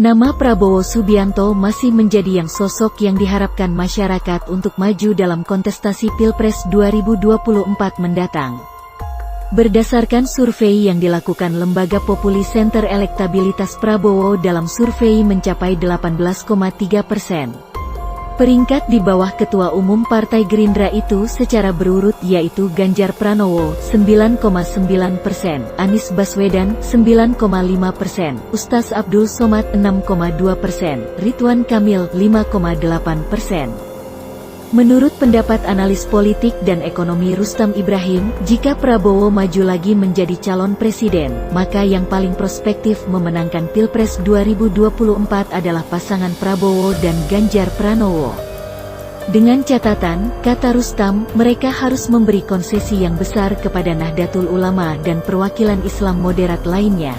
Nama Prabowo Subianto masih menjadi sosok yang diharapkan masyarakat untuk maju dalam kontestasi Pilpres 2024 mendatang. Berdasarkan survei yang dilakukan lembaga Populi Center, elektabilitas Prabowo dalam survei mencapai 18,3%. Peringkat di bawah Ketua Umum Partai Gerindra itu secara berurut yaitu Ganjar Pranowo 9,9%, Anies Baswedan 9,5%, Ustaz Abdul Somad 6,2%, Ridwan Kamil 5,8%. Menurut pendapat analis politik dan ekonomi Rustam Ibrahim, jika Prabowo maju lagi menjadi calon presiden, maka yang paling prospektif memenangkan Pilpres 2024 adalah pasangan Prabowo dan Ganjar Pranowo. Dengan catatan, kata Rustam, mereka harus memberi konsesi yang besar kepada Nahdlatul Ulama dan perwakilan Islam moderat lainnya.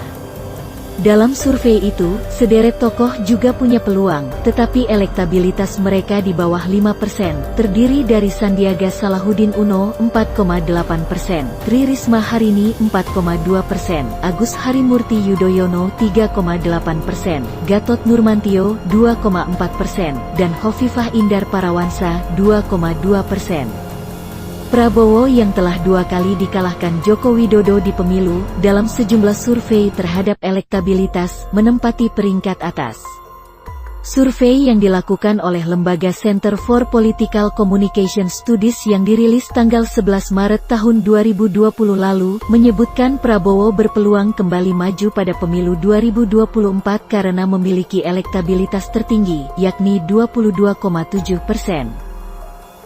Dalam survei itu, sederet tokoh juga punya peluang, tetapi elektabilitas mereka di bawah 5%, terdiri dari Sandiaga Salahuddin Uno 4,8%, Tri Risma Harini 4,2%, Agus Harimurti Yudhoyono 3,8%, Gatot Nurmantio 2,4%, dan Khofifah Indar Parawansa 2,2%. Prabowo yang telah 2 kali dikalahkan Joko Widodo di pemilu, dalam sejumlah survei terhadap elektabilitas, menempati peringkat atas. Survei yang dilakukan oleh lembaga Center for Political Communication Studies yang dirilis tanggal 11 Maret tahun 2020 lalu, menyebutkan Prabowo berpeluang kembali maju pada pemilu 2024 karena memiliki elektabilitas tertinggi, yakni 22,7%.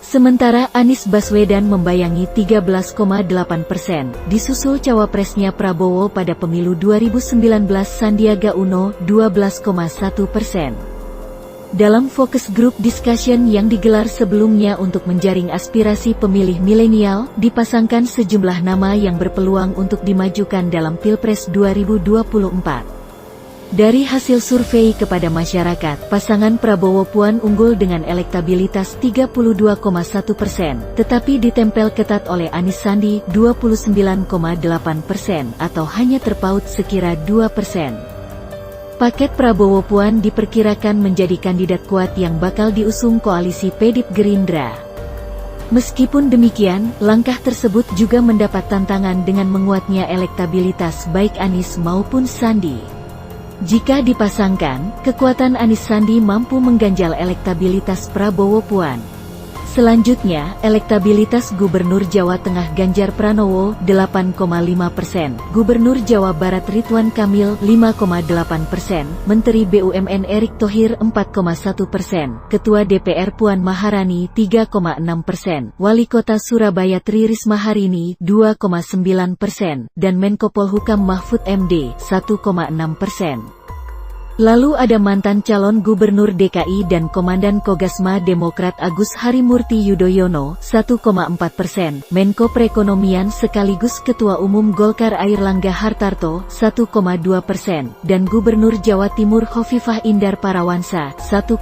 Sementara Anies Baswedan membayangi 13,8%, disusul cawapresnya Prabowo pada pemilu 2019 Sandiaga Uno 12,1%. Dalam focus group discussion yang digelar sebelumnya untuk menjaring aspirasi pemilih milenial, dipasangkan sejumlah nama yang berpeluang untuk dimajukan dalam Pilpres 2024. Dari hasil survei kepada masyarakat, pasangan Prabowo Puan unggul dengan elektabilitas 32,1%, tetapi ditempel ketat oleh Anies Sandi 29,8% atau hanya terpaut sekira 2%. Paket Prabowo Puan diperkirakan menjadi kandidat kuat yang bakal diusung koalisi PDIP Gerindra. Meskipun demikian, langkah tersebut juga mendapat tantangan dengan menguatnya elektabilitas baik Anies maupun Sandi. Jika dipasangkan, kekuatan Anies Sandi mampu mengganjal elektabilitas Prabowo Puan. Selanjutnya, elektabilitas Gubernur Jawa Tengah Ganjar Pranowo 8,5%, Gubernur Jawa Barat Ridwan Kamil 5,8%, Menteri BUMN Erick Thohir 4,1%, Ketua DPR Puan Maharani 3,6%, Wali Kota Surabaya Tri Risma Harini 2,9%, dan Menko Polhukam Mahfud MD 1,6%. Lalu ada mantan calon Gubernur DKI dan Komandan Kogasma Demokrat Agus Harimurti Yudhoyono 1,4%, Menko Perekonomian sekaligus Ketua Umum Golkar Airlangga Hartarto 1,2%, dan Gubernur Jawa Timur Khofifah Indar Parawansa 1,1%.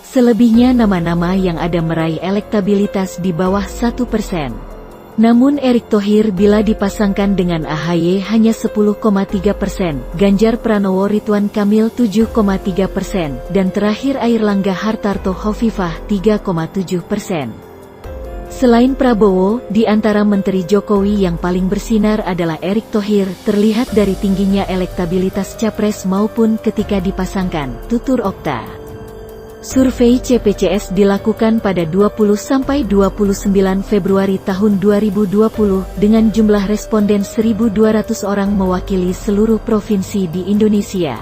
Selebihnya nama-nama yang ada meraih elektabilitas di bawah 1%. Namun Erick Thohir bila dipasangkan dengan AHY hanya 10,3%, Ganjar Pranowo Ridwan Kamil 7,3%, dan terakhir Airlangga Hartarto Khofifah 3,7%. Selain Prabowo, di antara Menteri Jokowi yang paling bersinar adalah Erick Thohir, terlihat dari tingginya elektabilitas capres maupun ketika dipasangkan, tutur Okta. Survei CPCS dilakukan pada 20–29 Februari tahun 2020 dengan jumlah responden 1.200 orang mewakili seluruh provinsi di Indonesia.